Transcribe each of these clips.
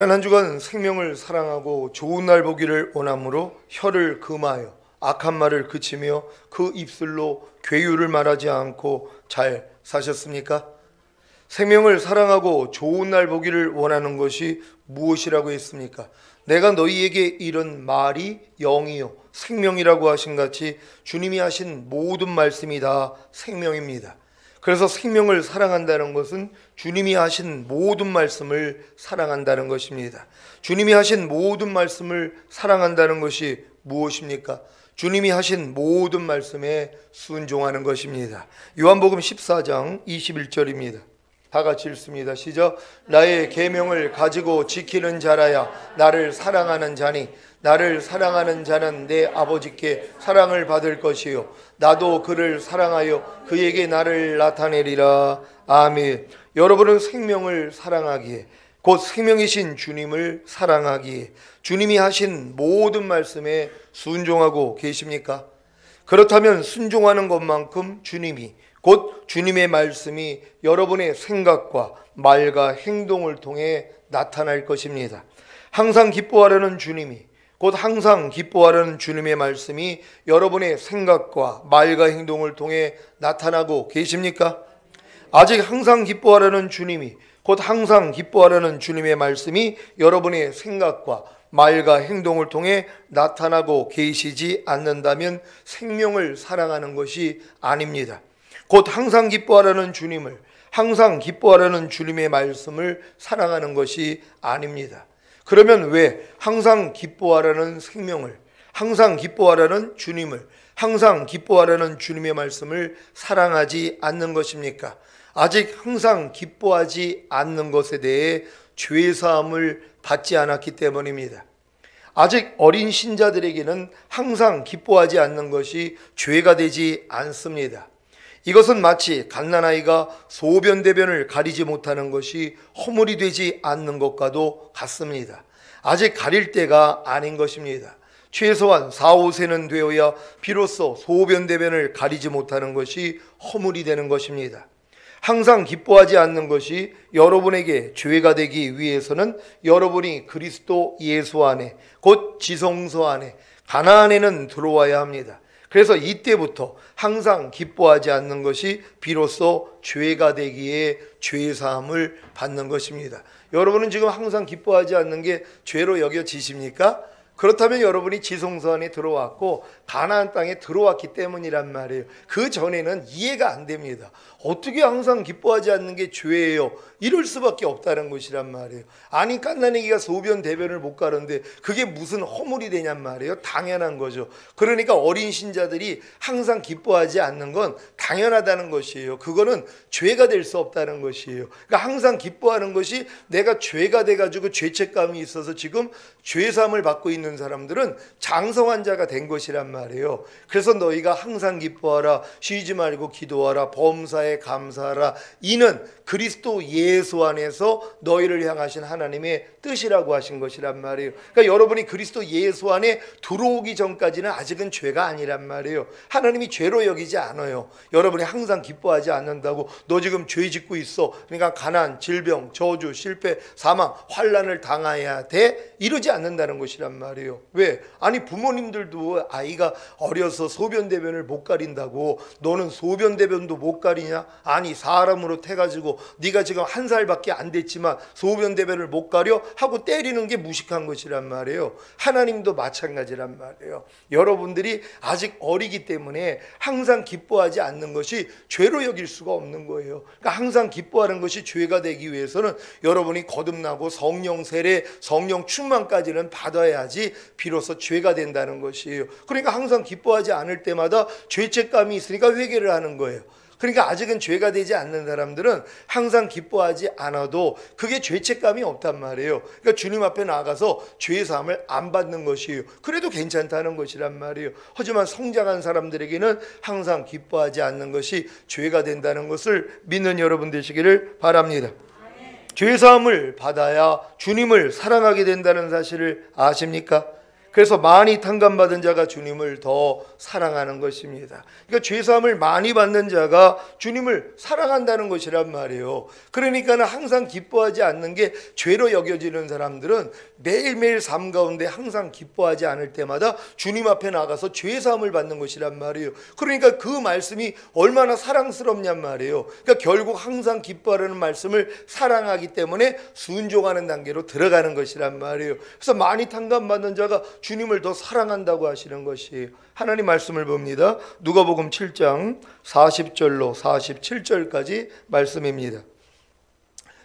한 주간 생명을 사랑하고 좋은 날 보기를 원함으로 혀를 금하여 악한 말을 그치며 그 입술로 괴유를 말하지 않고 잘 사셨습니까? 생명을 사랑하고 좋은 날 보기를 원하는 것이 무엇이라고 했습니까? 내가 너희에게 이런 말이 영이요 생명이라고 하신 같이 주님이 하신 모든 말씀이 다 생명입니다. 그래서 생명을 사랑한다는 것은 주님이 하신 모든 말씀을 사랑한다는 것입니다. 주님이 하신 모든 말씀을 사랑한다는 것이 무엇입니까? 주님이 하신 모든 말씀에 순종하는 것입니다. 요한복음 14장 21절입니다. 다 같이 읽습니다. 시작. 나의 계명을 가지고 지키는 자라야 나를 사랑하는 자니 나를 사랑하는 자는 내 아버지께 사랑을 받을 것이요 나도 그를 사랑하여 그에게 나를 나타내리라. 아멘. 여러분은 생명을 사랑하기에 곧 생명이신 주님을 사랑하기에 주님이 하신 모든 말씀에 순종하고 계십니까? 그렇다면 순종하는 것만큼 주님이 곧 주님의 말씀이 여러분의 생각과 말과 행동을 통해 나타날 것입니다. 항상 기뻐하려는 주님이 곧 항상 기뻐하려는 주님의 말씀이 여러분의 생각과 말과 행동을 통해 나타나고 계십니까? 아직 항상 기뻐하려는 주님이 곧 항상 기뻐하려는 주님의 말씀이 여러분의 생각과 말과 행동을 통해 나타나고 계시지 않는다면 생명을 사랑하는 것이 아닙니다. 곧 항상 기뻐하려는 주님을, 항상 기뻐하려는 주님의 말씀을 사랑하는 것이 아닙니다. 그러면 왜 항상 기뻐하려는 생명을, 항상 기뻐하려는 주님을, 항상 기뻐하려는 주님의 말씀을 사랑하지 않는 것입니까? 아직 항상 기뻐하지 않는 것에 대해 죄사함을 받지 않았기 때문입니다. 아직 어린 신자들에게는 항상 기뻐하지 않는 것이 죄가 되지 않습니다. 이것은 마치 갓난아이가 소변대변을 가리지 못하는 것이 허물이 되지 않는 것과도 같습니다. 아직 가릴 때가 아닌 것입니다. 최소한 4, 5세는 되어야 비로소 소변대변을 가리지 못하는 것이 허물이 되는 것입니다. 항상 기뻐하지 않는 것이 여러분에게 죄가 되기 위해서는 여러분이 그리스도 예수 안에 곧 지성소 안에 가나안에는 들어와야 합니다. 그래서 이때부터 항상 기뻐하지 않는 것이 비로소 죄가 되기에 죄사함을 받는 것입니다. 여러분은 지금 항상 기뻐하지 않는 게 죄로 여겨지십니까? 그렇다면 여러분이 지성소 안에 들어왔고 가나안 땅에 들어왔기 때문이란 말이에요. 그 전에는 이해가 안 됩니다. 어떻게 항상 기뻐하지 않는 게 죄예요? 이럴 수밖에 없다는 것이란 말이에요. 아니 갓난아기가 소변 대변을 못 가는데 그게 무슨 허물이 되냔 말이에요. 당연한 거죠. 그러니까 어린 신자들이 항상 기뻐하지 않는 건 당연하다는 것이에요. 그거는 죄가 될 수 없다는 것이에요. 그러니까 항상 기뻐하는 것이 내가 죄가 돼가지고 죄책감이 있어서 지금 죄사함을 받고 있는 사람들은 장성한 자가 된 것이란 말이에요. 그래서 너희가 항상 기뻐하라, 쉬지 말고 기도하라, 범사에 감사하라. 이는 그리스도 예수 안에서 너희를 향하신 하나님의 뜻이라고 하신 것이란 말이에요. 그러니까 여러분이 그리스도 예수 안에 들어오기 전까지는 아직은 죄가 아니란 말이에요. 하나님이 죄로 여기지 않아요. 여러분이 항상 기뻐하지 않는다고 너 지금 죄 짓고 있어, 그러니까 가난, 질병, 저주, 실패, 사망, 환난을 당해야 돼? 이러지 않는다는 것이란 말이에요. 왜? 아니 부모님들도 아이가 어려서 소변대변을 못 가린다고 너는 소변대변도 못 가리냐? 아니 사람으로 태가지고 네가 지금 1살밖에 안 됐지만 소변대변을 못 가려? 하고 때리는 게 무식한 것이란 말이에요. 하나님도 마찬가지란 말이에요. 여러분들이 아직 어리기 때문에 항상 기뻐하지 않는 것이 죄로 여길 수가 없는 거예요. 그러니까 항상 기뻐하는 것이 죄가 되기 위해서는 여러분이 거듭나고 성령 세례, 성령 충만까지는 받아야지 비로소 죄가 된다는 것이에요. 그러니까 항상 기뻐하지 않을 때마다 죄책감이 있으니까 회개를 하는 거예요. 그러니까 아직은 죄가 되지 않는 사람들은 항상 기뻐하지 않아도 그게 죄책감이 없단 말이에요. 그러니까 주님 앞에 나가서 죄사함을 안 받는 것이에요. 그래도 괜찮다는 것이란 말이에요. 하지만 성장한 사람들에게는 항상 기뻐하지 않는 것이 죄가 된다는 것을 믿는 여러분 되시기를 바랍니다. 죄사함을 받아야 주님을 사랑하게 된다는 사실을 아십니까? 그래서 많이 탕감받은 자가 주님을 더 사랑하는 것입니다. 그러니까 죄사함을 많이 받는 자가 주님을 사랑한다는 것이란 말이에요. 그러니까 항상 기뻐하지 않는 게 죄로 여겨지는 사람들은 매일매일 삶 가운데 항상 기뻐하지 않을 때마다 주님 앞에 나가서 죄사함을 받는 것이란 말이에요. 그러니까 그 말씀이 얼마나 사랑스럽냔 말이에요. 그러니까 결국 항상 기뻐하라는 말씀을 사랑하기 때문에 순종하는 단계로 들어가는 것이란 말이에요. 그래서 많이 탕감받는 자가 주님을 더 사랑한다고 하시는 것이에요. 하나님 말씀을 봅니다. 누가복음 7장 40절로 47절까지 말씀입니다.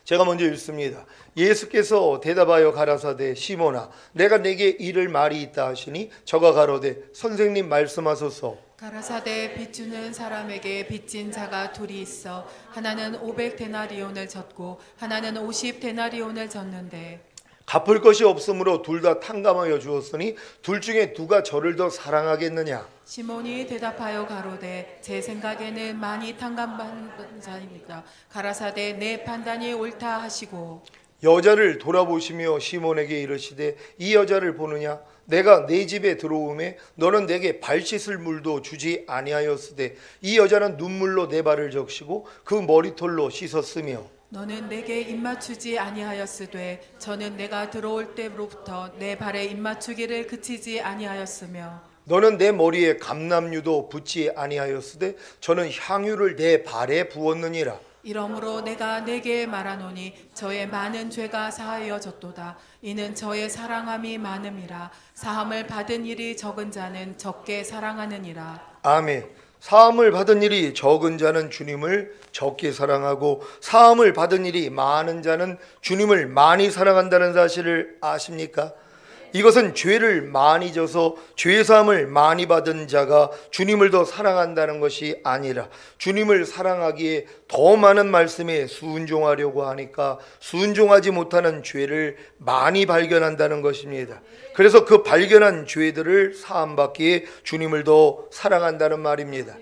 제가 먼저 읽습니다. 예수께서 대답하여 가라사대 시몬아 내가 내게 이를 말이 있다 하시니 저가 가로되 선생님 말씀하소서. 가라사대 빚주는 사람에게 빚진 자가 둘이 있어 하나는 500데나리온을 졌고 하나는 50데나리온을 졌는데 갚을 것이 없으므로 둘 다 탕감하여 주었으니 둘 중에 누가 저를 더 사랑하겠느냐. 시몬이 대답하여 가로되 제 생각에는 많이 탕감받은 자입니다. 가라사대 내 판단이 옳다 하시고 여자를 돌아보시며 시몬에게 이르시되 이 여자를 보느냐. 내가 내 집에 들어오매 너는 내게 발 씻을 물도 주지 아니하였으되 이 여자는 눈물로 내 발을 적시고 그 머리털로 씻었으며 너는 내게 입맞추지 아니하였으되 저는 내가 들어올 때로부터 내 발에 입맞추기를 그치지 아니하였으며 너는 내 머리에 감람유도 붓지 아니하였으되 저는 향유를 내 발에 부었느니라. 이러므로 내가 내게 말하노니 저의 많은 죄가 사하여졌도다. 이는 저의 사랑함이 많음이라. 사함을 받은 일이 적은 자는 적게 사랑하느니라. 아멘. 사함을 받은 일이 적은 자는 주님을 적게 사랑하고 사함을 받은 일이 많은 자는 주님을 많이 사랑한다는 사실을 아십니까? 이것은 죄를 많이 져서 죄사함을 많이 받은 자가 주님을 더 사랑한다는 것이 아니라 주님을 사랑하기에 더 많은 말씀에 순종하려고 하니까 순종하지 못하는 죄를 많이 발견한다는 것입니다. 그래서 그 발견한 죄들을 사함받기에 주님을 더 사랑한다는 말입니다.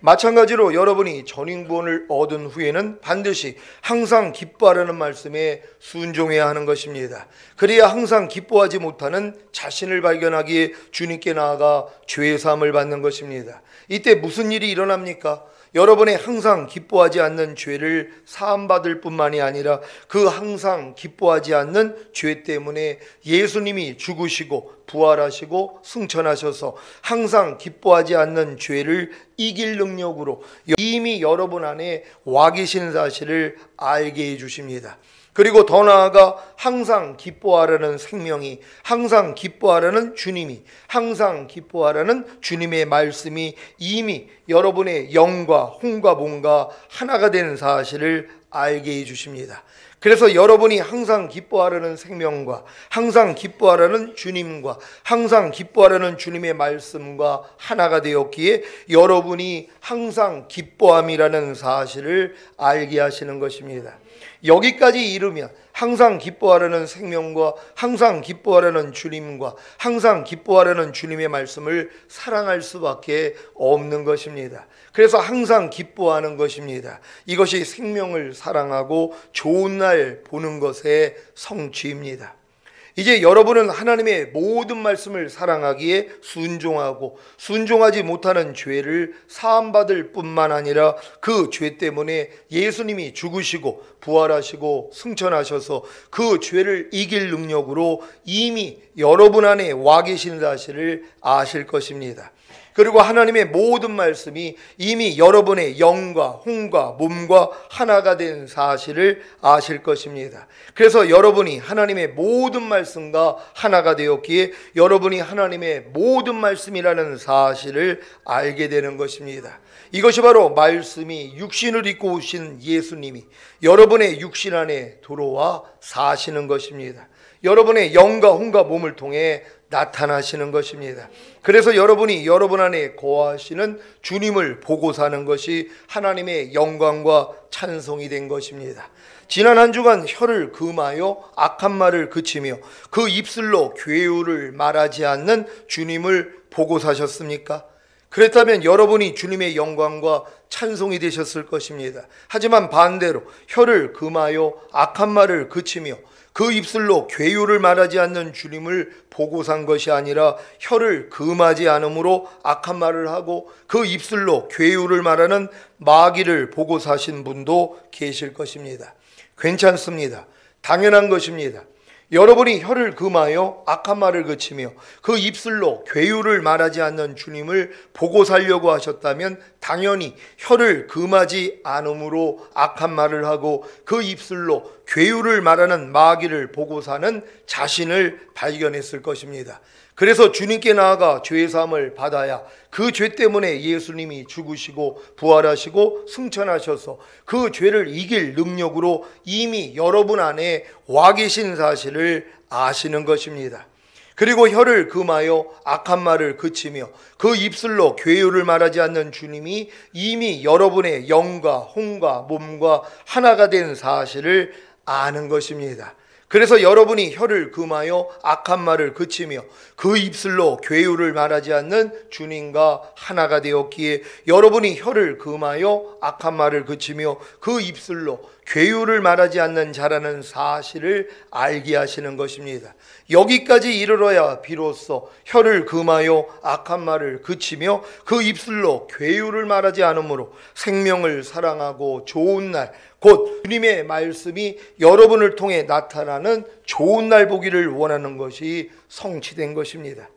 마찬가지로 여러분이 전인구원을 얻은 후에는 반드시 항상 기뻐하라는 말씀에 순종해야 하는 것입니다. 그래야 항상 기뻐하지 못하는 자신을 발견하기에 주님께 나아가 죄의 사함을 받는 것입니다. 이때 무슨 일이 일어납니까? 여러분의 항상 기뻐하지 않는 죄를 사함받을 뿐만이 아니라 그 항상 기뻐하지 않는 죄 때문에 예수님이 죽으시고 부활하시고 승천하셔서 항상 기뻐하지 않는 죄를 이길 능력으로 이미 여러분 안에 와 계신 사실을 알게 해주십니다. 그리고 더 나아가 항상 기뻐하라는 생명이, 항상 기뻐하라는 주님이, 항상 기뻐하라는 주님의 말씀이 이미 여러분의 영과 혼과 몸과 하나가 되는 사실을 알게 해주십니다. 그래서 여러분이 항상 기뻐하라는 생명과 항상 기뻐하라는 주님과 항상 기뻐하라는 주님의 말씀과 하나가 되었기에 여러분이 항상 기뻐함이라는 사실을 알게 하시는 것입니다. 여기까지 이르면 항상 기뻐하라는 생명과 항상 기뻐하라는 주님과 항상 기뻐하라는 주님의 말씀을 사랑할 수밖에 없는 것입니다. 그래서 항상 기뻐하는 것입니다. 이것이 생명을 사랑하고 좋은 날 보는 것의 성취입니다. 이제 여러분은 하나님의 모든 말씀을 사랑하기에 순종하고 순종하지 못하는 죄를 사함받을 뿐만 아니라 그 죄 때문에 예수님이 죽으시고 부활하시고 승천하셔서 그 죄를 이길 능력으로 이미 여러분 안에 와 계신 사실을 아실 것입니다. 그리고 하나님의 모든 말씀이 이미 여러분의 영과 혼과 몸과 하나가 된 사실을 아실 것입니다. 그래서 여러분이 하나님의 모든 말씀과 하나가 되었기에 여러분이 하나님의 모든 말씀이라는 사실을 알게 되는 것입니다. 이것이 바로 말씀이 육신을 입고 오신 예수님이 여러분의 육신 안에 들어와 사시는 것입니다. 여러분의 영과 혼과 몸을 통해 나타나시는 것입니다. 그래서 여러분이 여러분 안에 거하시는 주님을 보고 사는 것이 하나님의 영광과 찬송이 된 것입니다. 지난 한 주간 혀를 금하여 악한 말을 그치며 그 입술로 괴유를 말하지 않는 주님을 보고 사셨습니까? 그렇다면 여러분이 주님의 영광과 찬송이 되셨을 것입니다. 하지만 반대로 혀를 금하여 악한 말을 그치며 그 입술로 괴유를 말하지 않는 주님을 보고 산 것이 아니라 혀를 금하지 않음으로 악한 말을 하고 그 입술로 괴유를 말하는 마귀를 보고 사신 분도 계실 것입니다. 괜찮습니다. 당연한 것입니다. 여러분이 혀를 금하여 악한 말을 그치며 그 입술로 괴유를 말하지 않는 주님을 보고 살려고 하셨다면 당연히 혀를 금하지 않음으로 악한 말을 하고 그 입술로 괴유를 말하는 마귀를 보고 사는 자신을 발견했을 것입니다. 그래서 주님께 나아가 죄사함을 받아야 그 죄 때문에 예수님이 죽으시고 부활하시고 승천하셔서 그 죄를 이길 능력으로 이미 여러분 안에 와 계신 사실을 아시는 것입니다. 그리고 혀를 금하여 악한 말을 그치며 그 입술로 괴유를 말하지 않는 주님이 이미 여러분의 영과 혼과 몸과 하나가 된 사실을 아는 것입니다. 그래서 여러분이 혀를 금하여 악한 말을 그치며 그 입술로 괴유를 말하지 않는 주님과 하나가 되었기에 여러분이 혀를 금하여 악한 말을 그치며 그 입술로 괴유를 말하지 않는 자라는 사실을 알게 하시는 것입니다. 여기까지 이르러야 비로소 혀를 금하여 악한 말을 그치며 그 입술로 괴유를 말하지 않으므로 생명을 사랑하고 좋은 날 곧 주님의 말씀이 여러분을 통해 나타나는 좋은 날 보기를 원하는 것이 성취된 것입니다.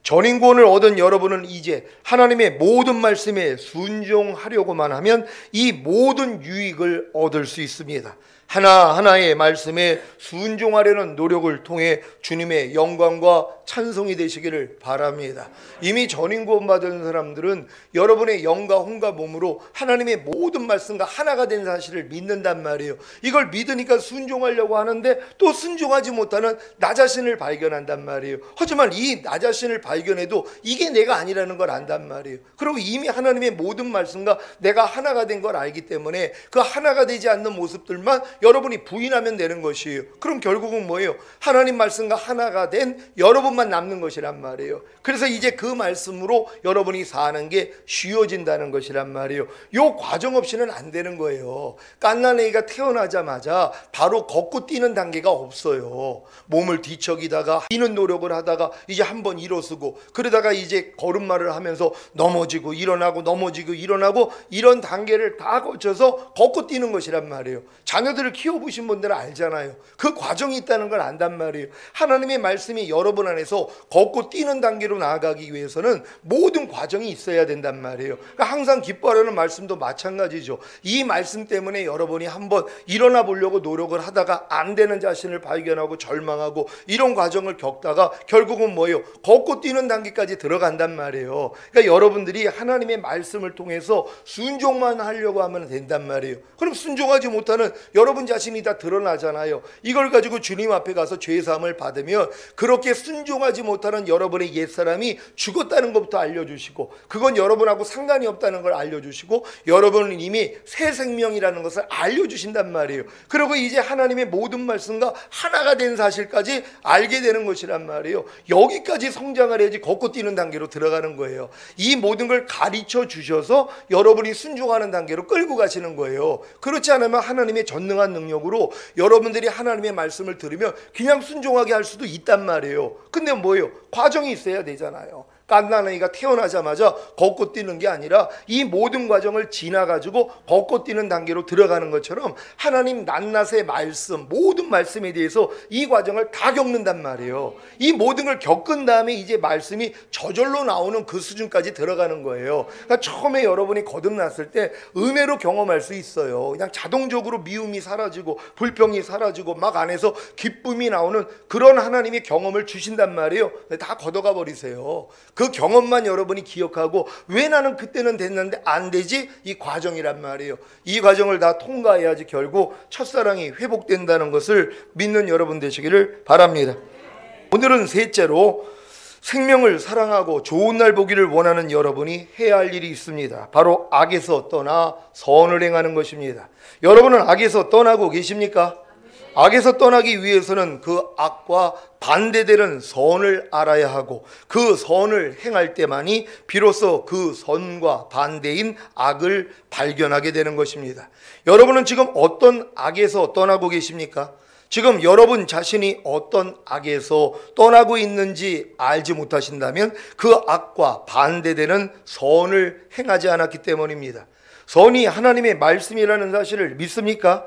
전인구원을 얻은 여러분은 이제 하나님의 모든 말씀에 순종하려고만 하면 이 모든 유익을 얻을 수 있습니다. 하나하나의 말씀에 순종하려는 노력을 통해 주님의 영광과 찬송이 되시기를 바랍니다. 이미 전인구원 받은 사람들은 여러분의 영과 혼과 몸으로 하나님의 모든 말씀과 하나가 된 사실을 믿는단 말이에요. 이걸 믿으니까 순종하려고 하는데 또 순종하지 못하는 나 자신을 발견한단 말이에요. 하지만 이 나 자신을 발견해도 이게 내가 아니라는 걸 안단 말이에요. 그리고 이미 하나님의 모든 말씀과 내가 하나가 된 걸 알기 때문에 그 하나가 되지 않는 모습들만 여러분이 부인하면 되는 것이에요. 그럼 결국은 뭐예요? 하나님 말씀과 하나가 된 여러분만 남는 것이란 말이에요. 그래서 이제 그 말씀으로 여러분이 사는 게 쉬워진다는 것이란 말이에요. 요 과정 없이는 안 되는 거예요. 갓난아기가 태어나자마자 바로 걷고 뛰는 단계가 없어요. 몸을 뒤척이다가 뛰는 노력을 하다가 이제 한번 일어서고 그러다가 이제 걸음마를 하면서 넘어지고 일어나고 넘어지고 일어나고 이런 단계를 다 거쳐서 걷고 뛰는 것이란 말이에요. 자녀들을 키워보신 분들은 알잖아요. 그 과정이 있다는 걸 안단 말이에요. 하나님의 말씀이 여러분 안에서 걷고 뛰는 단계로 나아가기 위해서는 모든 과정이 있어야 된단 말이에요. 그러니까 항상 기뻐하라는 말씀도 마찬가지죠. 이 말씀 때문에 여러분이 한번 일어나 보려고 노력을 하다가 안 되는 자신을 발견하고 절망하고 이런 과정을 겪다가 결국은 뭐예요? 걷고 뛰는 단계까지 들어간단 말이에요. 그러니까 여러분들이 하나님의 말씀을 통해서 순종만 하려고 하면 된단 말이에요. 그럼 순종하지 못하는 여러분 자신이 다 드러나잖아요. 이걸 가지고 주님 앞에 가서 죄사함을 받으면 그렇게 순종하지 못하는 여러분의 옛사람이 죽었다는 것부터 알려주시고 그건 여러분하고 상관이 없다는 걸 알려주시고 여러분은 이미 새 생명이라는 것을 알려주신단 말이에요. 그리고 이제 하나님의 모든 말씀과 하나가 된 사실까지 알게 되는 것이란 말이에요. 여기까지 성장을 해야지 걷고 뛰는 단계로 들어가는 거예요. 이 모든 걸 가르쳐 주셔서 여러분이 순종하는 단계로 끌고 가시는 거예요. 그렇지 않으면 하나님의 전능한 능력으로 여러분들이 하나님의 말씀을 들으면 그냥 순종하게 할 수도 있단 말이에요. 근데 뭐예요? 과정이 있어야 되잖아요. 갓난아기가 태어나자마자 걷고 뛰는 게 아니라 이 모든 과정을 지나가지고 걷고 뛰는 단계로 들어가는 것처럼 하나님 낱낱의 말씀, 모든 말씀에 대해서 이 과정을 다 겪는단 말이에요. 이 모든 걸 겪은 다음에 이제 말씀이 저절로 나오는 그 수준까지 들어가는 거예요. 그러니까 처음에 여러분이 거듭났을 때 은혜로 경험할 수 있어요. 그냥 자동적으로 미움이 사라지고 불평이 사라지고 막 안에서 기쁨이 나오는 그런 하나님의 경험을 주신단 말이에요. 다 걷어가 버리세요. 그 경험만 여러분이 기억하고 왜 나는 그때는 됐는데 안 되지? 이 과정이란 말이에요. 이 과정을 다 통과해야지 결국 첫사랑이 회복된다는 것을 믿는 여러분 되시기를 바랍니다. 오늘은 셋째로 생명을 사랑하고 좋은 날 보기를 원하는 여러분이 해야 할 일이 있습니다. 바로 악에서 떠나 선을 행하는 것입니다. 여러분은 악에서 떠나고 계십니까? 악에서 떠나기 위해서는 그 악과 반대되는 선을 알아야 하고 그 선을 행할 때만이 비로소 그 선과 반대인 악을 발견하게 되는 것입니다. 여러분은 지금 어떤 악에서 떠나고 계십니까? 지금 여러분 자신이 어떤 악에서 떠나고 있는지 알지 못하신다면 그 악과 반대되는 선을 행하지 않았기 때문입니다. 선이 하나님의 말씀이라는 사실을 믿습니까?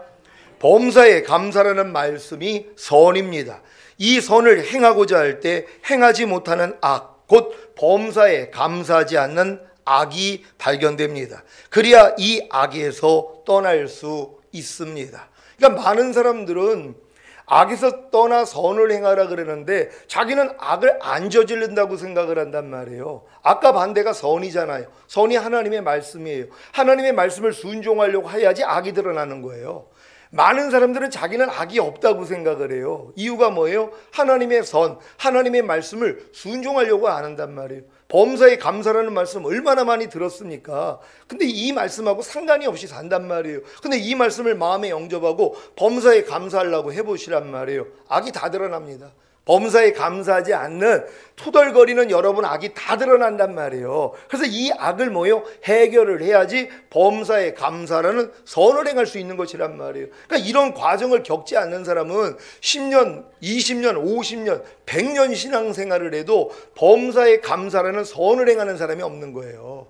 범사에 감사라는 말씀이 선입니다. 이 선을 행하고자 할 때 행하지 못하는 악, 곧 범사에 감사하지 않는 악이 발견됩니다. 그래야 이 악에서 떠날 수 있습니다. 그러니까 많은 사람들은 악에서 떠나 선을 행하라 그러는데 자기는 악을 안 저지른다고 생각을 한단 말이에요. 악과 반대가 선이잖아요. 선이 하나님의 말씀이에요. 하나님의 말씀을 순종하려고 해야지 악이 드러나는 거예요. 많은 사람들은 자기는 악이 없다고 생각을 해요. 이유가 뭐예요? 하나님의 선, 하나님의 말씀을 순종하려고 안 한단 말이에요. 범사에 감사라는 말씀 얼마나 많이 들었습니까? 근데 이 말씀하고 상관이 없이 산단 말이에요. 근데 이 말씀을 마음에 영접하고 범사에 감사하려고 해보시란 말이에요. 악이 다 드러납니다. 범사에 감사하지 않는 투덜거리는 여러분 악이 다 드러난단 말이에요. 그래서 이 악을 뭐요? 해결을 해야지 범사에 감사라는 선을 행할 수 있는 것이란 말이에요. 그러니까 이런 과정을 겪지 않는 사람은 10년, 20년, 50년, 100년 신앙생활을 해도 범사에 감사라는 선을 행하는 사람이 없는 거예요.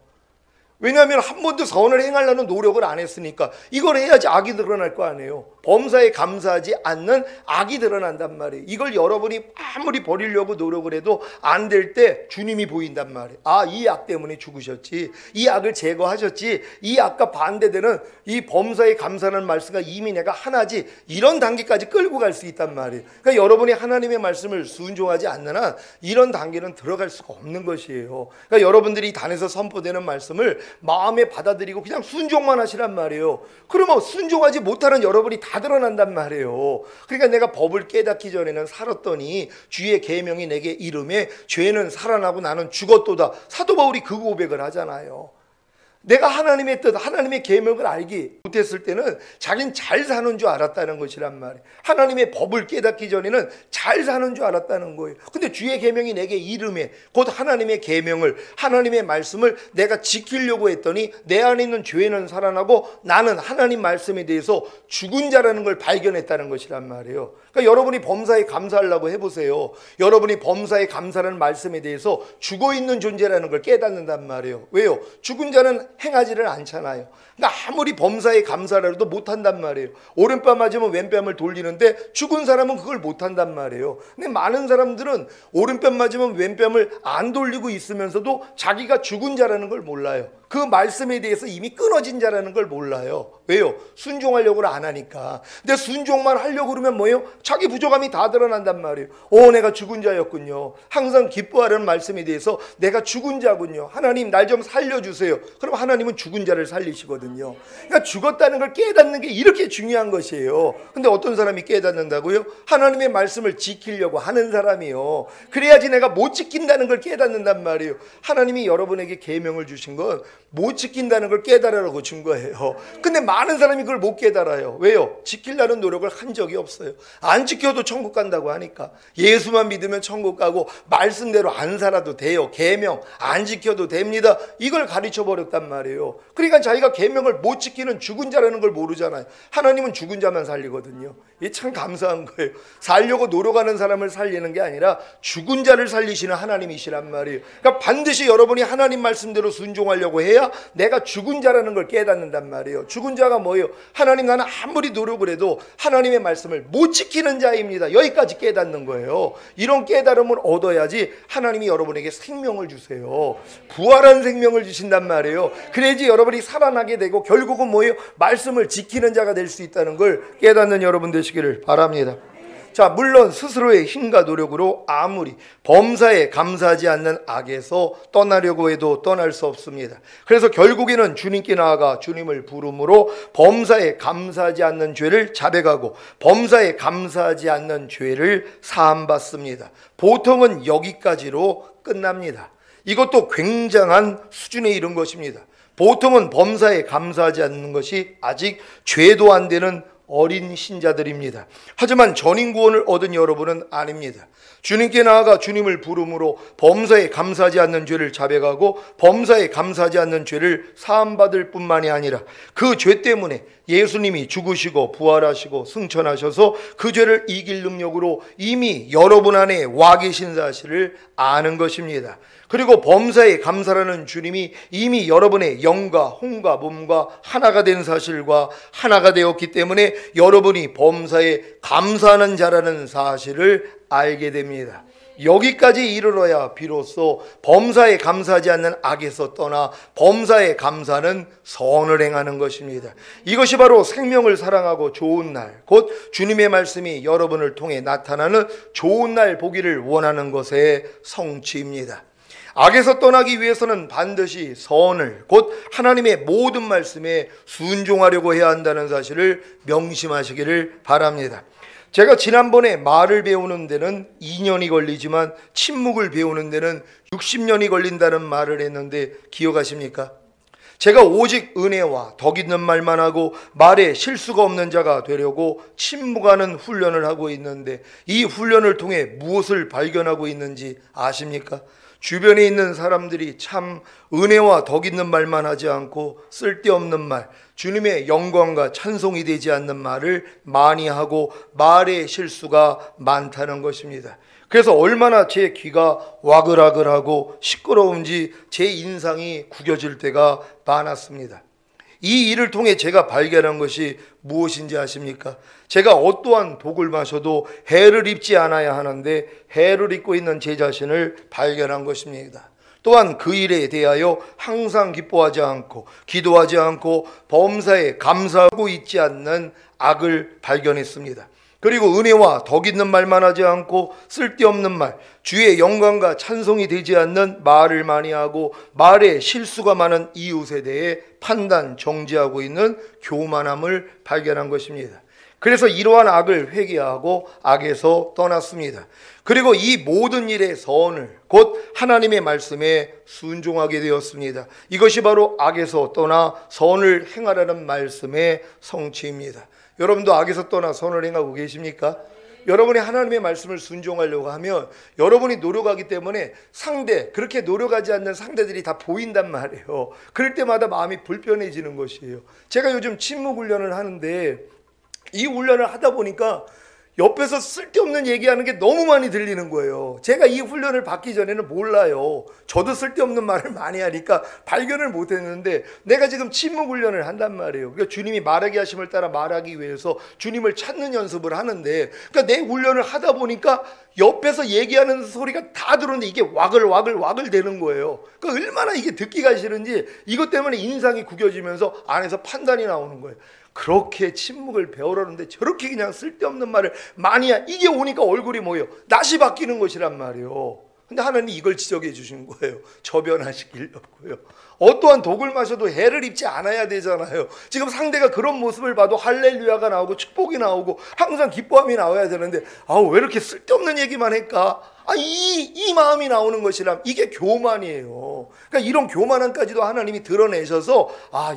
왜냐하면 한 번도 선을 행하려는 노력을 안 했으니까. 이걸 해야지 악이 드러날 거 아니에요. 범사에 감사하지 않는 악이 드러난단 말이에요. 이걸 여러분이 아무리 버리려고 노력을 해도 안 될 때 주님이 보인단 말이에요. 아, 이 악 때문에 죽으셨지, 이 악을 제거하셨지, 이 악과 반대되는 이 범사에 감사하는 말씀과 이미 내가 하나지, 이런 단계까지 끌고 갈 수 있단 말이에요. 그러니까 여러분이 하나님의 말씀을 순종하지 않는 한 이런 단계는 들어갈 수가 없는 것이에요. 그러니까 여러분들이 단에서 선포되는 말씀을 마음에 받아들이고 그냥 순종만 하시란 말이에요. 그러면 순종하지 못하는 여러분이 다 드러난단 말이에요. 그러니까 내가 법을 깨닫기 전에는 살았더니 주의 계명이 내게 이름에 죄는 살아나고 나는 죽었도다. 사도 바울이 그 고백을 하잖아요. 내가 하나님의 뜻, 하나님의 계명을 알기 못했을 때는 자기는 잘 사는 줄 알았다는 것이란 말이에요. 하나님의 법을 깨닫기 전에는 잘 사는 줄 알았다는 거예요. 근데 주의 계명이 내게 이름에, 곧 하나님의 계명을, 하나님의 말씀을 내가 지키려고 했더니 내 안에 있는 죄는 살아나고 나는 하나님 말씀에 대해서 죽은 자라는 걸 발견했다는 것이란 말이에요. 그러니까 여러분이 범사에 감사하려고 해보세요. 여러분이 범사에 감사라는 말씀에 대해서 죽어있는 존재라는 걸 깨닫는단 말이에요. 왜요? 죽은 자는 행하지를 않잖아요. 그러니까 아무리 범사에 감사를 해도 못한단 말이에요. 오른뺨 맞으면 왼뺨을 돌리는데 죽은 사람은 그걸 못한단 말이에요. 근데 많은 사람들은 오른뺨 맞으면 왼뺨을 안 돌리고 있으면서도 자기가 죽은 자라는 걸 몰라요. 그 말씀에 대해서 이미 끊어진 자라는 걸 몰라요. 왜요? 순종하려고 안 하니까. 근데 순종만 하려고 그러면 뭐예요? 자기 부족함이 다 드러난단 말이에요. 내가 죽은 자였군요. 항상 기뻐하라는 말씀에 대해서 내가 죽은 자군요. 하나님 날 좀 살려주세요. 그럼 하나님은 죽은 자를 살리시거든요. 그러니까 죽었다는 걸 깨닫는 게 이렇게 중요한 것이에요. 근데 어떤 사람이 깨닫는다고요? 하나님의 말씀을 지키려고 하는 사람이요. 그래야지 내가 못 지킨다는 걸 깨닫는단 말이에요. 하나님이 여러분에게 계명을 주신 건 못 지킨다는 걸 깨달으라고 준 거예요. 근데 많은 사람이 그걸 못 깨달아요. 왜요? 지키려는 노력을 한 적이 없어요. 안 지켜도 천국 간다고 하니까. 예수만 믿으면 천국 가고 말씀대로 안 살아도 돼요. 계명 안 지켜도 됩니다. 이걸 가르쳐 버렸단 말이에요. 그러니까 자기가 계명을 못 지키는 죽은 자라는 걸 모르잖아요. 하나님은 죽은 자만 살리거든요. 이게 참 감사한 거예요. 살려고 노력하는 사람을 살리는 게 아니라 죽은 자를 살리시는 하나님이시란 말이에요. 그러니까 반드시 여러분이 하나님 말씀대로 순종하려고 해야 내가 죽은 자라는 걸 깨닫는단 말이에요. 죽은 자가 뭐예요? 하나님, 나는 아무리 노력을 해도 하나님의 말씀을 못 지키는 자입니다. 여기까지 깨닫는 거예요. 이런 깨달음을 얻어야지 하나님이 여러분에게 생명을 주세요. 부활한 생명을 주신단 말이에요. 그래야지 여러분이 살아나게 되고 결국은 뭐예요? 말씀을 지키는 자가 될 수 있다는 걸 깨닫는 여러분 되시기를 바랍니다. 자, 물론 스스로의 힘과 노력으로 아무리 범사에 감사하지 않는 악에서 떠나려고 해도 떠날 수 없습니다. 그래서 결국에는 주님께 나아가 주님을 부름으로 범사에 감사하지 않는 죄를 자백하고 범사에 감사하지 않는 죄를 사함받습니다. 보통은 여기까지로 끝납니다. 이것도 굉장한 수준에 이른 것입니다. 보통은 범사에 감사하지 않는 것이 아직 죄도 안 되는 어린 신자들입니다. 하지만 전인구원을 얻은 여러분은 아닙니다. 주님께 나아가 주님을 부름으로 범사에 감사하지 않는 죄를 자백하고 범사에 감사하지 않는 죄를 사함받을 뿐만이 아니라 그 죄 때문에 예수님이 죽으시고 부활하시고 승천하셔서 그 죄를 이길 능력으로 이미 여러분 안에 와 계신 사실을 아는 것입니다. 그리고 범사에 감사라는 주님이 이미 여러분의 영과 혼과 몸과 하나가 된 사실과 하나가 되었기 때문에 여러분이 범사에 감사하는 자라는 사실을 알게 됩니다. 여기까지 이르러야 비로소 범사에 감사하지 않는 악에서 떠나 범사에 감사하는 선을 행하는 것입니다. 이것이 바로 생명을 사랑하고 좋은 날, 곧 주님의 말씀이 여러분을 통해 나타나는 좋은 날 보기를 원하는 것의 성취입니다. 악에서 떠나기 위해서는 반드시 선을, 곧 하나님의 모든 말씀에 순종하려고 해야 한다는 사실을 명심하시기를 바랍니다. 제가 지난번에 말을 배우는 데는 2년이 걸리지만 침묵을 배우는 데는 60년이 걸린다는 말을 했는데 기억하십니까? 제가 오직 은혜와 덕 있는 말만 하고 말에 실수가 없는 자가 되려고 침묵하는 훈련을 하고 있는데 이 훈련을 통해 무엇을 발견하고 있는지 아십니까? 주변에 있는 사람들이 참 은혜와 덕 있는 말만 하지 않고 쓸데없는 말, 주님의 영광과 찬송이 되지 않는 말을 많이 하고 말의 실수가 많다는 것입니다. 그래서 얼마나 제 귀가 와글와글하고 시끄러운지 제 인상이 구겨질 때가 많았습니다. 이 일을 통해 제가 발견한 것이 무엇인지 아십니까? 제가 어떠한 독을 마셔도 해를 입지 않아야 하는데 해를 입고 있는 제 자신을 발견한 것입니다. 또한 그 일에 대하여 항상 기뻐하지 않고 기도하지 않고 범사에 감사하고 있지 않는 악을 발견했습니다. 그리고 은혜와 덕 있는 말만 하지 않고 쓸데없는 말, 주의 영광과 찬송이 되지 않는 말을 많이 하고 말에 실수가 많은 이웃에 대해 판단, 정죄하고 있는 교만함을 발견한 것입니다. 그래서 이러한 악을 회개하고 악에서 떠났습니다. 그리고 이 모든 일의 선을, 곧 하나님의 말씀에 순종하게 되었습니다. 이것이 바로 악에서 떠나 선을 행하라는 말씀의 성취입니다. 여러분도 악에서 떠나 선을 행하고 계십니까? 여러분이 하나님의 말씀을 순종하려고 하면 여러분이 노력하기 때문에 그렇게 노력하지 않는 상대들이 다 보인단 말이에요. 그럴 때마다 마음이 불편해지는 것이에요. 제가 요즘 침묵 훈련을 하는데 이 훈련을 하다 보니까 옆에서 쓸데없는 얘기하는 게 너무 많이 들리는 거예요. 제가 이 훈련을 받기 전에는 몰라요. 저도 쓸데없는 말을 많이 하니까 발견을 못했는데 내가 지금 침묵 훈련을 한단 말이에요. 그러니까 주님이 말하게 하심을 따라 말하기 위해서 주님을 찾는 연습을 하는데, 그러니까 내 훈련을 하다 보니까 옆에서 얘기하는 소리가 다 들었는데 이게 와글 되는 거예요. 그러니까 얼마나 이게 듣기가 싫은지 이것 때문에 인상이 구겨지면서 안에서 판단이 나오는 거예요. 그렇게 침묵을 배우라는데 저렇게 그냥 쓸데없는 말을 많이 이게 오니까 얼굴이 뭐예요? 낯이 바뀌는 것이란 말이에요. 근데 하나님이 이걸 지적해 주신 거예요. 저변하시키려고요. 어떠한 독을 마셔도 해를 입지 않아야 되잖아요. 지금 상대가 그런 모습을 봐도 할렐루야가 나오고 축복이 나오고 항상 기뻐함이 나와야 되는데 왜 이렇게 쓸데없는 얘기만 할까? 이 마음이 나오는 것이란 이게 교만이에요. 그러니까 이런 교만함까지도 하나님이 드러내셔서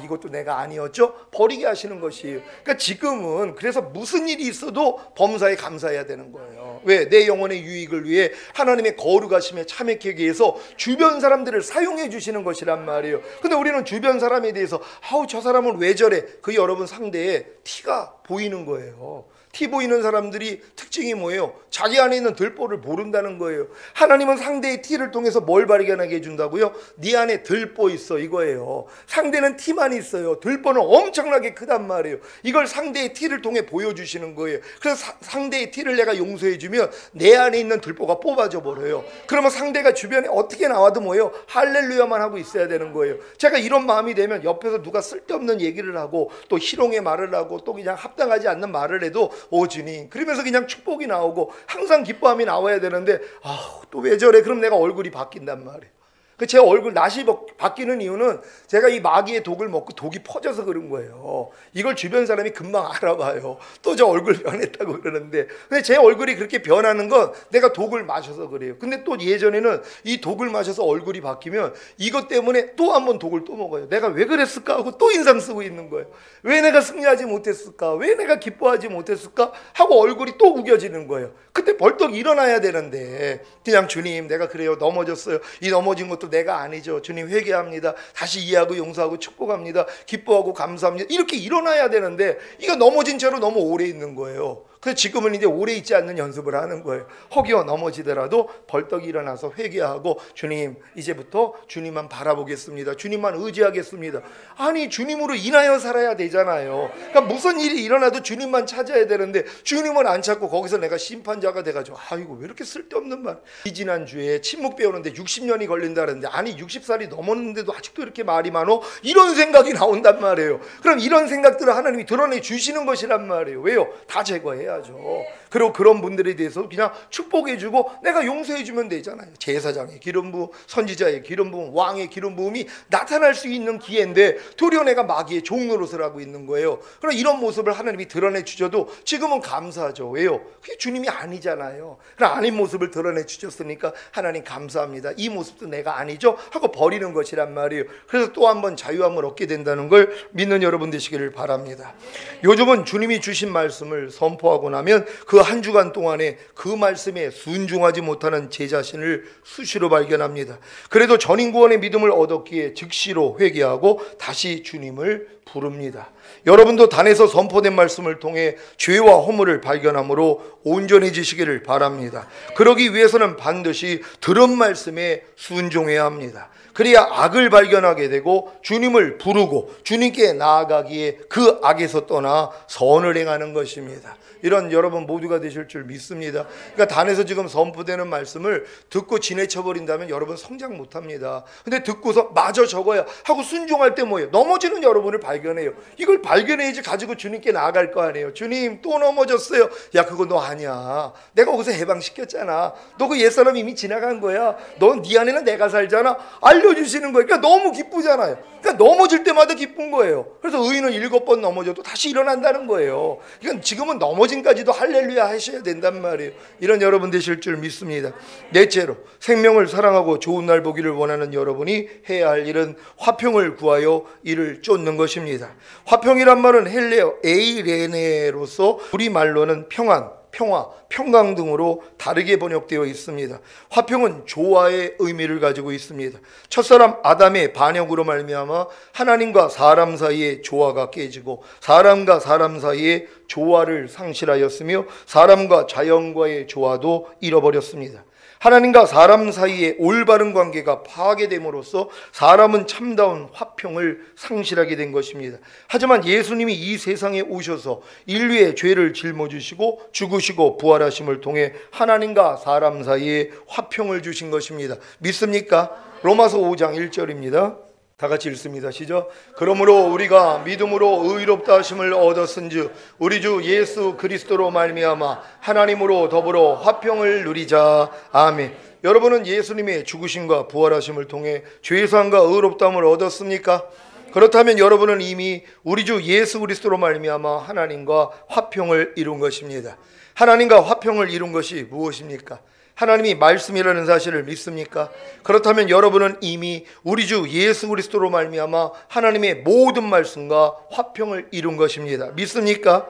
이것도 내가 아니었죠? 버리게 하시는 것이에요. 그러니까 지금은 그래서 무슨 일이 있어도 범사에 감사해야 되는 거예요. 왜? 내 영혼의 유익을 위해 하나님의 거룩하심에 참여하기 위해서 주변 사람들을 사용해 주시는 것이란 말이에요. 근데 우리는 주변 사람에 대해서 저 사람은 왜 저래? 그 여러분 상대에 티가 보이는 거예요. 티 보이는 사람들이 특징이 뭐예요? 자기 안에 있는 들보를 모른다는 거예요. 하나님은 상대의 티를 통해서 뭘 발견하게 해준다고요? 네 안에 들보 있어, 이거예요. 상대는 티만 있어요. 들보는 엄청나게 크단 말이에요. 이걸 상대의 티를 통해 보여주시는 거예요. 그래서 상대의 티를 내가 용서해주면 내 안에 있는 들보가 뽑아져 버려요. 그러면 상대가 주변에 어떻게 나와도 뭐예요? 할렐루야만 하고 있어야 되는 거예요. 제가 이런 마음이 되면 옆에서 누가 쓸데없는 얘기를 하고 또 희롱의 말을 하고 또 그냥 합당하지 않는 말을 해도 주님, 그러면서 그냥 축복이 나오고 항상 기뻐함이 나와야 되는데 또 왜 저래? 그럼 내가 얼굴이 바뀐단 말이에요. 제 얼굴 낯이 바뀌는 이유는 제가 이 마귀의 독을 먹고 독이 퍼져서 그런 거예요. 이걸 주변 사람이 금방 알아봐요. 또 저 얼굴 변했다고 그러는데, 근데 제 얼굴이 그렇게 변하는 건 내가 독을 마셔서 그래요. 근데 또 예전에는 이 독을 마셔서 얼굴이 바뀌면 이것 때문에 또 한 번 독을 또 먹어요. 내가 왜 그랬을까 하고 또 인상 쓰고 있는 거예요. 왜 내가 승리하지 못했을까? 왜 내가 기뻐하지 못했을까? 하고 얼굴이 또 구겨지는 거예요. 그때 벌떡 일어나야 되는데 그냥 주님, 내가 그래요, 넘어졌어요. 이 넘어진 것도 모습 내가 아니죠. 주님 회개합니다. 다시 이해하고 용서하고 축복합니다. 기뻐하고 감사합니다. 이렇게 일어나야 되는데 이거 넘어진 채로 너무 오래 있는 거예요. 그래서 지금은 이제 오래 있지 않는 연습을 하는 거예요. 혹여 넘어지더라도 벌떡 일어나서 회개하고 주님 이제부터 주님만 바라보겠습니다. 주님만 의지하겠습니다. 아니 주님으로 인하여 살아야 되잖아요. 그러니까 무슨 일이 일어나도 주님만 찾아야 되는데 주님은 안 찾고 거기서 내가 심판자가 돼가지고 아이고 왜 이렇게 쓸데없는 말. 이 지난주에 침묵 배우는데 60년이 걸린다는데 아니 60살이 넘었는데도 아직도 이렇게 말이 많어? 이런 생각이 나온단 말이에요. 그럼 이런 생각들을 하나님이 드러내 주시는 것이란 말이에요. 왜요? 다 제거해야죠. 그리고 그런 분들에 대해서 그냥 축복해주고 내가 용서해주면 되잖아요. 제사장의 기름 부음, 선지자의 기름 부음, 왕의 기름 부음이 나타날 수 있는 기회인데 도리어 내가 마귀의 종 노릇을 하고 있는 거예요. 그럼 이런 모습을 하나님이 드러내 주셔도 지금은 감사하죠. 왜요? 그게 주님이 아니잖아요. 그럼 아닌 모습을 드러내 주셨으니까 하나님 감사합니다. 이 모습도 내가 아니죠 하고 버리는 것이란 말이에요. 그래서 또 한 번 자유함을 얻게 된다는 걸 믿는 여러분 되시기를 바랍니다. 요즘은 주님이 주신 말씀을 선포하고 나면 그 한 주간 동안에 그 말씀에 순종하지 못하는 제 자신을 수시로 발견합니다. 그래도 전인구원의 믿음을 얻었기에 즉시로 회개하고 다시 주님을 부릅니다. 여러분도 단에서 선포된 말씀을 통해 죄와 허물을 발견함으로 온전해지시기를 바랍니다. 그러기 위해서는 반드시 들은 말씀에 순종해야 합니다. 그래야 악을 발견하게 되고 주님을 부르고 주님께 나아가기에 그 악에서 떠나 선을 행하는 것입니다. 이런 여러분 모두가 되실 줄 믿습니다. 그러니까 단에서 지금 선포되는 말씀을 듣고 지내쳐버린다면 여러분 성장 못합니다. 근데 듣고서 마저 적어야 하고 순종할 때 뭐예요? 넘어지는 여러분을 발견해요. 이걸 발견해야지 가지고 주님께 나아갈 거 아니에요. 주님 또 넘어졌어요. 야 그거 너 아니야. 내가 거기서 해방시켰잖아. 너 그 옛사람 이미 지나간 거야. 넌 네 안에는 내가 살잖아. 알려주시는 거예요. 그러니까 너무 기쁘잖아요. 그러니까 넘어질 때마다 기쁜 거예요. 그래서 의인은 7번 넘어져도 다시 일어난다는 거예요. 그러니까 지금은 넘어진까지도 할렐루야 하셔야 된단 말이에요. 이런 여러분 되실 줄 믿습니다. 넷째로 생명을 사랑하고 좋은 날 보기를 원하는 여러분이 해야 할 일은 화평을 구하여 이를 쫓는 것입니다. 화평이란 말은 헬레어 에이레네로서 우리말로는 평안, 평화, 평강 등으로 다르게 번역되어 있습니다. 화평은 조화의 의미를 가지고 있습니다. 첫사람 아담의 반역으로 말미암아 하나님과 사람 사이의 조화가 깨지고 사람과 사람 사이의 조화를 상실하였으며 사람과 자연과의 조화도 잃어버렸습니다. 하나님과 사람 사이의 올바른 관계가 파괴됨으로써 사람은 참다운 화평을 상실하게 된 것입니다. 하지만 예수님이 이 세상에 오셔서 인류의 죄를 짊어지시고 죽으시고 부활하심을 통해 하나님과 사람 사이에 화평을 주신 것입니다. 믿습니까? 로마서 5장 1절입니다. 다 같이 읽습니다. 시작. 그러므로 우리가 믿음으로 의롭다 하심을 얻었은즉 우리 주 예수 그리스도로 말미암아 하나님으로 더불어 화평을 누리자. 아멘. 여러분은 예수님의 죽으심과 부활하심을 통해 죄사함과 의롭다함을 얻었습니까? 그렇다면 여러분은 이미 우리 주 예수 그리스도로 말미암아 하나님과 화평을 이룬 것입니다. 하나님과 화평을 이룬 것이 무엇입니까? 하나님이 말씀이라는 사실을 믿습니까? 그렇다면 여러분은 이미 우리 주 예수 그리스도로 말미암아 하나님의 모든 말씀과 화평을 이룬 것입니다. 믿습니까?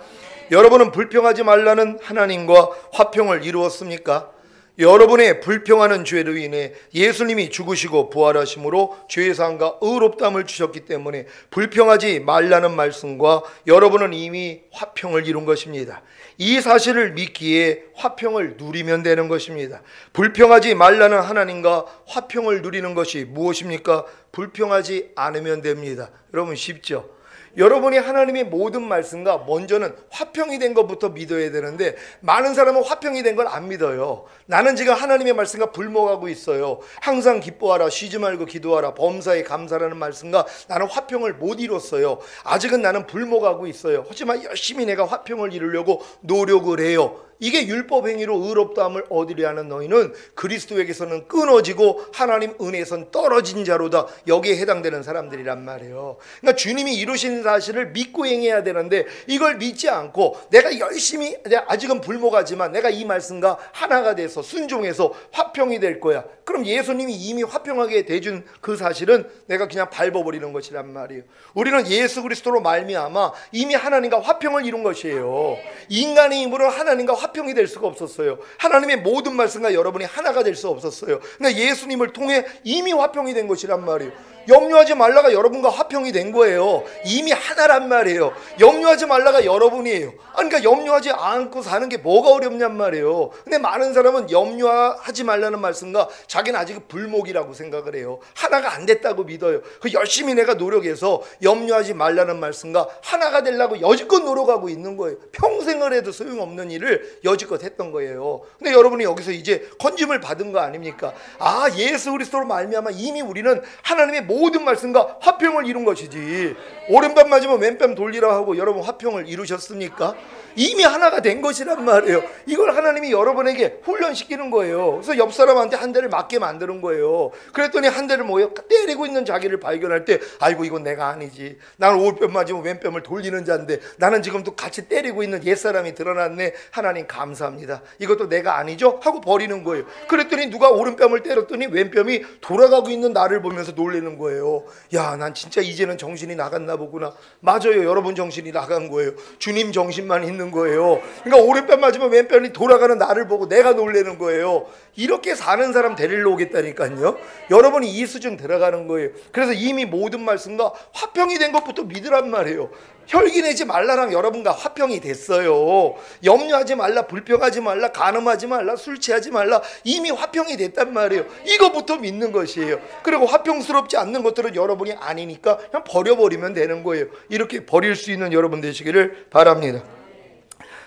여러분은 불평하지 말라는 하나님과 화평을 이루었습니까? 여러분의 불평하는 죄로 인해 예수님이 죽으시고 부활하심으로 죄사함과 의롭다함을 주셨기 때문에 불평하지 말라는 말씀과 여러분은 이미 화평을 이룬 것입니다. 이 사실을 믿기에 화평을 누리면 되는 것입니다. 불평하지 말라는 하나님과 화평을 누리는 것이 무엇입니까? 불평하지 않으면 됩니다. 여러분 쉽죠? 여러분이 하나님의 모든 말씀과 먼저는 화평이 된 것부터 믿어야 되는데 많은 사람은 화평이 된 걸 안 믿어요. 나는 지금 하나님의 말씀과 불목하고 있어요. 항상 기뻐하라, 쉬지 말고 기도하라, 범사에 감사라는 말씀과 나는 화평을 못 이뤘어요. 아직은 나는 불목하고 있어요. 하지만 열심히 내가 화평을 이루려고 노력을 해요. 이게 율법 행위로 의롭다함을 얻으려 하는 너희는 그리스도에게서는 끊어지고 하나님 은혜에선 떨어진 자로다. 여기에 해당되는 사람들이란 말이에요. 그러니까 주님이 이루신 사실을 믿고 행해야 되는데 이걸 믿지 않고 내가 열심히 아직은 불목하지만 내가 이 말씀과 하나가 돼서 순종해서 화평이 될 거야. 그럼 예수님이 이미 화평하게 대준 그 사실은 내가 그냥 밟아버리는 것이란 말이에요. 우리는 예수 그리스도로 말미암아 이미 하나님과 화평을 이룬 것이에요. 인간의 힘으로 하나님과 화평이 될 수가 없었어요. 하나님의 모든 말씀과 여러분이 하나가 될 수 없었어요. 근데 예수님을 통해 이미 화평이 된 것이란 말이에요. 염려하지 말라가 여러분과 화평이 된 거예요. 이미 하나란 말이에요. 염려하지 말라가 여러분이에요. 그러니까 염려하지 않고 사는 게 뭐가 어렵냔 말이에요. 근데 많은 사람은 염려하지 말라는 말씀과 자기는 아직 불목이라고 생각을 해요. 하나가 안 됐다고 믿어요. 그 열심히 내가 노력해서 염려하지 말라는 말씀과 하나가 되려고 여지껏 노력하고 있는 거예요. 평생을 해도 소용없는 일을 여지껏 했던 거예요. 근데 여러분이 여기서 이제 건짐을 받은 거 아닙니까? 아, 예수 그리스도로 말미암아 이미 우리는 하나님의 모든 말씀과 화평을 이룬 것이지. 오른뺨 맞으면 왼뺨 돌리라 하고 여러분 화평을 이루셨습니까? 이미 하나가 된 것이란 말이에요. 이걸 하나님이 여러분에게 훈련시키는 거예요. 그래서 옆 사람한테 한 대를 맞게 만드는 거예요. 그랬더니 한 대를 때리고 있는 자기를 발견할 때 아이고 이건 내가 아니지. 나는 오른뺨 맞으면 왼뺨을 돌리는 자인데 나는 지금 또 같이 때리고 있는 옛사람이 드러났네. 하나님 감사합니다. 이것도 내가 아니죠? 하고 버리는 거예요. 그랬더니 누가 오른뺨을 때렸더니 왼뺨이 돌아가고 있는 나를 보면서 놀라는 거예요. 야, 난 진짜 이제는 정신이 나갔나 보구나. 맞아요. 여러분 정신이 나간 거예요. 주님 정신만 있는 거예요. 그러니까 오른뺨 맞으면 왼편이 돌아가는 나를 보고 내가 놀라는 거예요. 이렇게 사는 사람 데리러 오겠다니까요. 여러분이 이 수준 들어가는 거예요. 그래서 이미 모든 말씀과 화평이 된 것부터 믿으란 말이에요. 혈기 내지 말라랑 여러분과 화평이 됐어요. 염려하지 말라, 불평하지 말라, 간음하지 말라, 술 취하지 말라. 이미 화평이 됐단 말이에요. 이거부터 믿는 것이에요. 그리고 화평스럽지 않는 것들은 여러분이 아니니까 그냥 버려버리면 되는 거예요. 이렇게 버릴 수 있는 여러분 되시기를 바랍니다.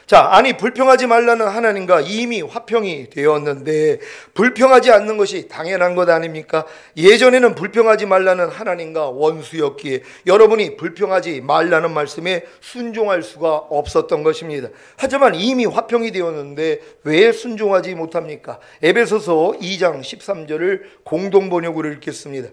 자, 아니 불평하지 말라는 하나님과 이미 화평이 되었는데 불평하지 않는 것이 당연한 것 아닙니까? 예전에는 불평하지 말라는 하나님과 원수였기에 여러분이 불평하지 말라는 말씀에 순종할 수가 없었던 것입니다. 하지만 이미 화평이 되었는데 왜 순종하지 못합니까? 에베소서 2장 13절을 공동 번역으로 읽겠습니다.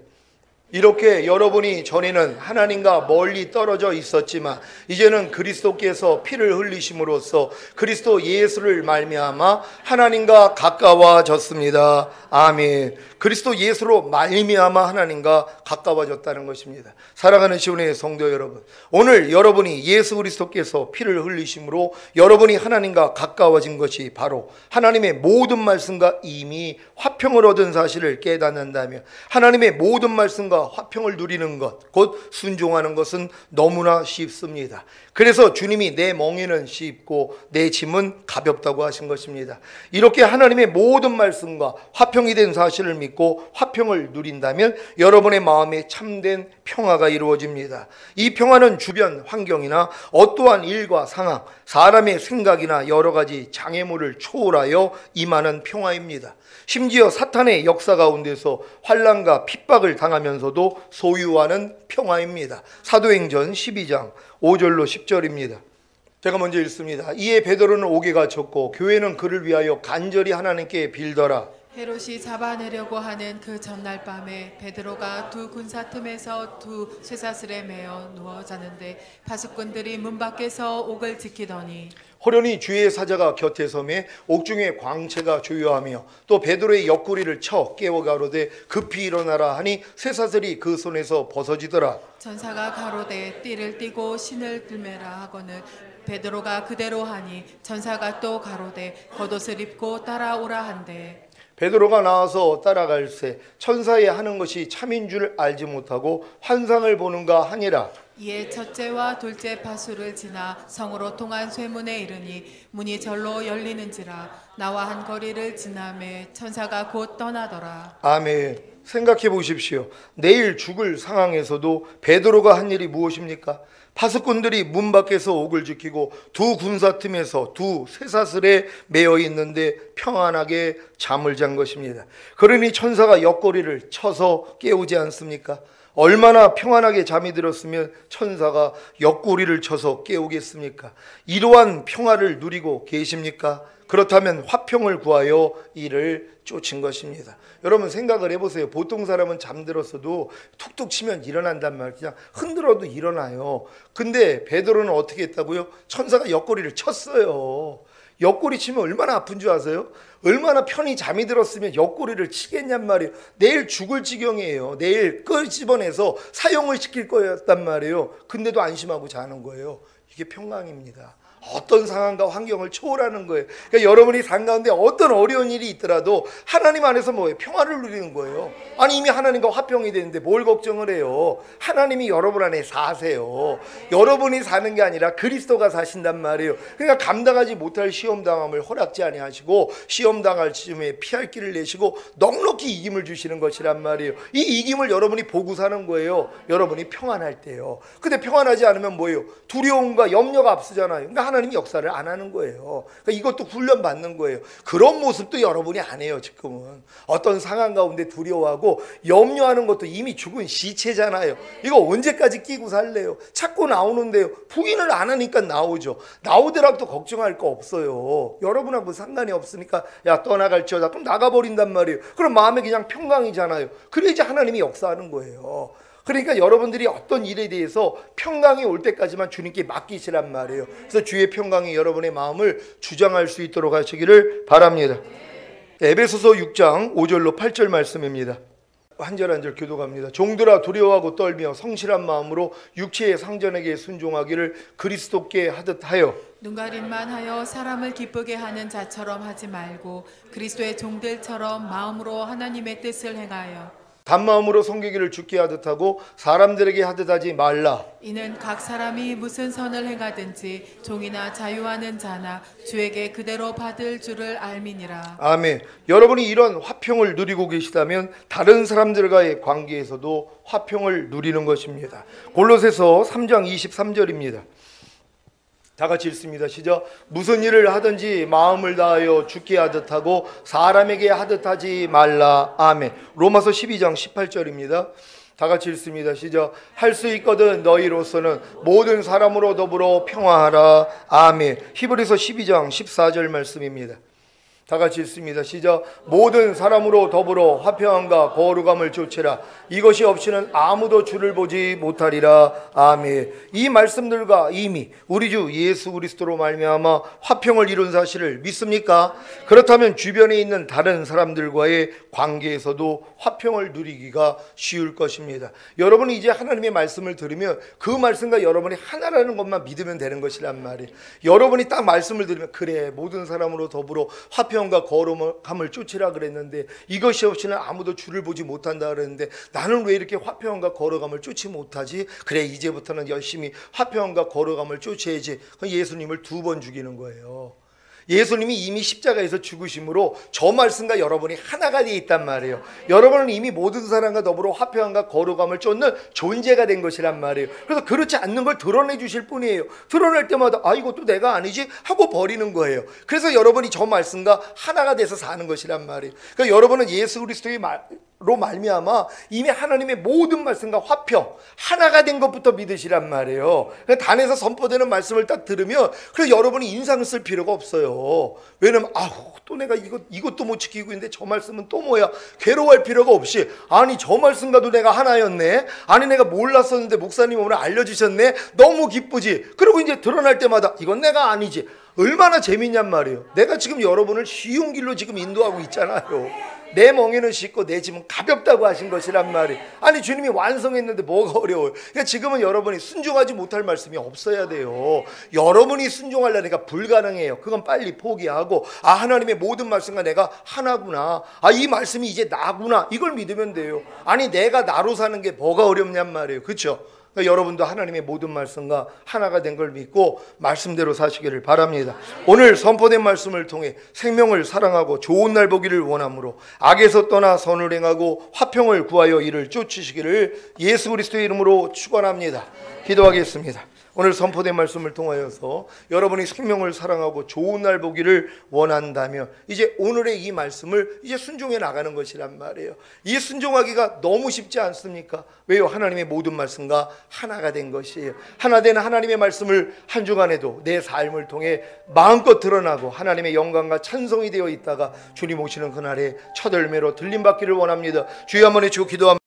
이렇게 여러분이 전에는 하나님과 멀리 떨어져 있었지만 이제는 그리스도께서 피를 흘리심으로써 그리스도 예수를 말미암아 하나님과 가까워졌습니다. 아멘. 그리스도 예수로 말미암아 하나님과 가까워졌다는 것입니다. 사랑하는 시온의 성도 여러분, 오늘 여러분이 예수 그리스도께서 피를 흘리심으로 여러분이 하나님과 가까워진 것이 바로 하나님의 모든 말씀과 이미 화평을 얻은 사실을 깨닫는다면 하나님의 모든 말씀과 화평을 누리는 것, 곧 순종하는 것은 너무나 쉽습니다. 그래서 주님이 내 멍에는 쉽고 내 짐은 가볍다고 하신 것입니다. 이렇게 하나님의 모든 말씀과 화평이 된 사실을 믿고 화평을 누린다면 여러분의 마음에 참된 평화가 이루어집니다. 이 평화는 주변 환경이나 어떠한 일과 상황, 사람의 생각이나 여러 가지 장애물을 초월하여 임하는 평화입니다. 심지어 사탄의 역사 가운데서 환난과 핍박을 당하면서도 소유하는 평화입니다. 사도행전 12장 5절로 10절입니다. 제가 먼저 읽습니다. 이에 베드로는 옥에 갇혔고 교회는 그를 위하여 간절히 하나님께 빌더라. 헤롯이 잡아내려고 하는 그 전날 밤에 베드로가 두 군사 틈에서 두 쇠사슬에 매어 누워 자는데 파수꾼들이 문 밖에서 옥을 지키더니 호련히 주의 사자가 곁에 서매 옥중에 광채가 조요하며 또 베드로의 옆구리를 쳐 깨워 가로되 급히 일어나라 하니 쇠사슬이 그 손에서 벗어지더라. 전사가 가로되 띠를 띠고 신을 들매라 하거늘 베드로가 그대로 하니 전사가 또 가로되 겉옷을 입고 따라오라 한대 베드로가 나와서 따라갈새 천사의 하는 것이 참인 줄 알지 못하고 환상을 보는가 하니라. 이에 첫째와 둘째 파수를 지나 성으로 통한 쇠문에 이르니 문이 절로 열리는지라 나와 한 거리를 지나매 천사가 곧 떠나더라. 아멘. 생각해 보십시오. 내일 죽을 상황에서도 베드로가 한 일이 무엇입니까? 파수꾼들이 문 밖에서 옥을 지키고 두 군사 틈에서 두 쇠사슬에 매여 있는데 평안하게 잠을 잔 것입니다. 그러니 천사가 옆구리를 쳐서 깨우지 않습니까? 얼마나 평안하게 잠이 들었으면 천사가 옆구리를 쳐서 깨우겠습니까? 이러한 평화를 누리고 계십니까? 그렇다면 화평을 구하여 이를 쫓은 것입니다. 여러분 생각을 해보세요. 보통 사람은 잠들었어도 툭툭 치면 일어난단 말이에요. 그냥 흔들어도 일어나요. 근데 베드로는 어떻게 했다고요? 천사가 옆구리를 쳤어요. 옆구리 치면 얼마나 아픈 줄 아세요? 얼마나 편히 잠이 들었으면 옆구리를 치겠냔 말이에요. 내일 죽을 지경이에요. 내일 집어내서 사형을 시킬 거였단 말이에요. 근데도 안심하고 자는 거예요. 이게 평강입니다. 어떤 상황과 환경을 초월하는 거예요. 그러니까 여러분이 삶 가운데 어떤 어려운 일이 있더라도 하나님 안에서 뭐예요? 평화를 누리는 거예요. 아니 이미 하나님과 화평이 되는데 뭘 걱정을 해요? 하나님이 여러분 안에 사세요. 여러분이 사는 게 아니라 그리스도가 사신단 말이에요. 그러니까 감당하지 못할 시험 당함을 허락지 아니하시고 시험 당할 즈음에 피할 길을 내시고 넉넉히 이김을 주시는 것이란 말이에요. 이 이김을 여러분이 보고 사는 거예요. 여러분이 평안할 때요. 근데 평안하지 않으면 뭐예요? 두려움과 염려가 앞서잖아요. 그러니까 하나님이 역사를 안 하는 거예요. 그러니까 이것도 훈련 받는 거예요. 그런 모습도 여러분이 안 해요. 지금은 어떤 상황 가운데 두려워하고 염려하는 것도 이미 죽은 시체잖아요. 이거 언제까지 끼고 살래요? 자꾸 나오는데요. 부인을 안 하니까 나오죠. 나오더라도 걱정할 거 없어요. 여러분하고 상관이 없으니까 야 떠나갈지어다 또 나가버린단 말이에요. 그럼 마음에 그냥 평강이잖아요. 그래야지 하나님이 역사하는 거예요. 그러니까 여러분들이 어떤 일에 대해서 평강이 올 때까지만 주님께 맡기시란 말이에요. 그래서 주의 평강이 여러분의 마음을 주장할 수 있도록 하시기를 바랍니다. 에베소서 6장 5절로 8절 말씀입니다. 한 절 한 절 교독합니다. 종들아 두려워하고 떨며 성실한 마음으로 육체의 상전에게 순종하기를 그리스도께 하듯 하여 눈가림만 하여 사람을 기쁘게 하는 자처럼 하지 말고 그리스도의 종들처럼 마음으로 하나님의 뜻을 행하여 단마음으로 섬기기를 주께 하듯 하고 사람들에게 하듯 하지 말라. 이는 각 사람이 무슨 선을 행하든지 종이나 자유하는 자나 주에게 그대로 받을 줄을 알미니라. 아멘. 여러분이 이런 화평을 누리고 계시다면 다른 사람들과의 관계에서도 화평을 누리는 것입니다. 골로새서 3장 23절입니다. 다 같이 읽습니다. 시작. 무슨 일을 하든지 마음을 다하여 주께 하듯 하고 사람에게 하듯 하지 말라. 아멘. 로마서 12장 18절입니다. 다 같이 읽습니다. 시작. 할 수 있거든 너희로서는 모든 사람으로 더불어 평화하라. 아멘. 히브리서 12장 14절 말씀입니다. 다 같이 읽습니다. 시작. 모든 사람으로 더불어 화평함과 거룩함을 쫓으라. 이것이 없이는 아무도 주를 보지 못하리라. 아멘. 이 말씀들과 이미 우리 주 예수 그리스도로 말미암아 화평을 이룬 사실을 믿습니까? 그렇다면 주변에 있는 다른 사람들과의 관계에서도 화평을 누리기가 쉬울 것입니다. 여러분이 이제 하나님의 말씀을 들으면 그 말씀과 여러분이 하나라는 것만 믿으면 되는 것이란 말이에요. 여러분이 딱 말씀을 들으면 그래 모든 사람으로 더불어 화평과 거룩함을 쫓으라 그랬는데 이것이 없이는 아무도 주를 보지 못한다 그랬는데 나는 왜 이렇게 화평과 거룩함을 쫓지 못하지? 그래 이제부터는 열심히 화평과 거룩함을 쫓아야지. 예수님을 2번 죽이는 거예요. 예수님이 이미 십자가에서 죽으심으로 저 말씀과 여러분이 하나가 되어 있단 말이에요. 여러분은 이미 모든 사람과 더불어 화평함과 거룩함을 쫓는 존재가 된 것이란 말이에요. 그래서 그렇지 않는 걸 드러내 주실 뿐이에요. 드러낼 때마다 아 이것도 내가 아니지 하고 버리는 거예요. 그래서 여러분이 저 말씀과 하나가 돼서 사는 것이란 말이에요. 그러니까 여러분은 예수 그리스도의 로 말미암아 이미 하나님의 모든 말씀과 화평 하나가 된 것부터 믿으시란 말이에요. 단에서 선포되는 말씀을 딱 들으면 그래서 여러분이 인상을 쓸 필요가 없어요. 왜냐면 또 내가 이것도 못 지키고 있는데 저 말씀은 또 뭐야? 괴로워할 필요가 없이 아니 저 말씀과도 내가 하나였네. 아니 내가 몰랐었는데 목사님 오늘 알려주셨네. 너무 기쁘지. 그리고 이제 드러날 때마다 이건 내가 아니지. 얼마나 재밌냔 말이에요. 내가 지금 여러분을 쉬운 길로 지금 인도하고 있잖아요. 내 멍에는 쉽고 내 짐은 가볍다고 하신 것이란 말이에요. 아니 주님이 완성했는데 뭐가 어려워요? 그러니까 지금은 여러분이 순종하지 못할 말씀이 없어야 돼요. 여러분이 순종하려니까 불가능해요. 그건 빨리 포기하고 하나님의 모든 말씀과 내가 하나구나. 이 말씀이 이제 나구나. 이걸 믿으면 돼요. 아니 내가 나로 사는 게 뭐가 어렵냔 말이에요. 그렇죠? 그러니까 여러분도 하나님의 모든 말씀과 하나가 된 걸 믿고 말씀대로 사시기를 바랍니다. 오늘 선포된 말씀을 통해 생명을 사랑하고 좋은 날 보기를 원하므로 악에서 떠나 선을 행하고 화평을 구하여 이를 쫓으시기를 예수 그리스도의 이름으로 축원합니다. 기도하겠습니다. 오늘 선포된 말씀을 통하여서 여러분이 생명을 사랑하고 좋은 날 보기를 원한다면 이제 오늘의 이 말씀을 이제 순종해 나가는 것이란 말이에요. 이 순종하기가 너무 쉽지 않습니까? 왜요? 하나님의 모든 말씀과 하나가 된 것이에요. 하나 된 하나님의 말씀을 한 주간에도 내 삶을 통해 마음껏 드러나고 하나님의 영광과 찬송이 되어 있다가 주님 오시는 그날에 첫 열매로 들림받기를 원합니다. 주여 한번 해주고 기도합니다.